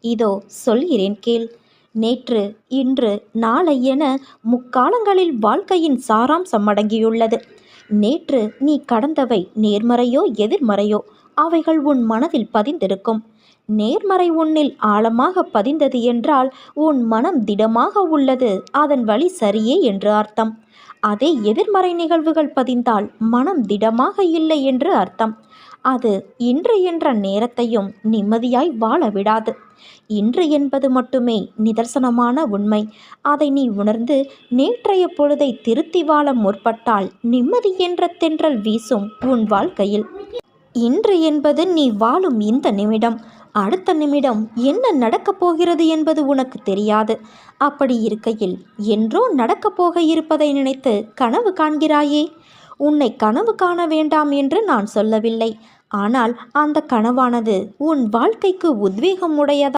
இதோ சொல்கிறேன் கேள். நேற்று, இன்று, நாளை என முக்காலங்களில் வாழ்க்கையின் சாராம்சம் அடங்கியுள்ளது. நேற்று நீ கடந்தவை நேர்மறையோ எதிர்மறையோ அவைகள் உன் மனதில் பதிந்திருக்கும். நேர்மறை உன்னில் ஆழமாக பதிந்தது என்றால் உன் மனம் திடமாக உள்ளது, அதன் வழி சரியே என்று அர்த்தம். அதே எதிர்மறை நிகழ்வுகள் பதிந்தால் மனம் திடமாக இல்லை என்று அர்த்தம். அது இன்று என்ற நேரத்தையும் நிம்மதியாய் வாழ விடாது. இன்று என்பது மட்டுமே நிதர்சனமான உண்மை. அதை நீ உணர்ந்து நேற்றைய பொழுதை திருத்தி வாழ முற்பட்டால் நிம்மதி என்ற தென்றல் வீசும் உன் வாழ்க்கையில். இன்று என்பது நீ வாழும் இந்த நிமிடம். அடுத்த நிமிடம் என்ன நடக்கப் போகிறது என்பது உனக்கு தெரியாது. அப்படி இருக்கையில் என்றோ நடக்கப் போக இருப்பதை நினைத்து கனவு காண்கிறாயே. உன்னை கனவு காண வேண்டாம் என்று நான் சொல்லவில்லை. ஆனால் அந்த கனவானது உன் வாழ்க்கைக்கு உத்வேகம் உடையதா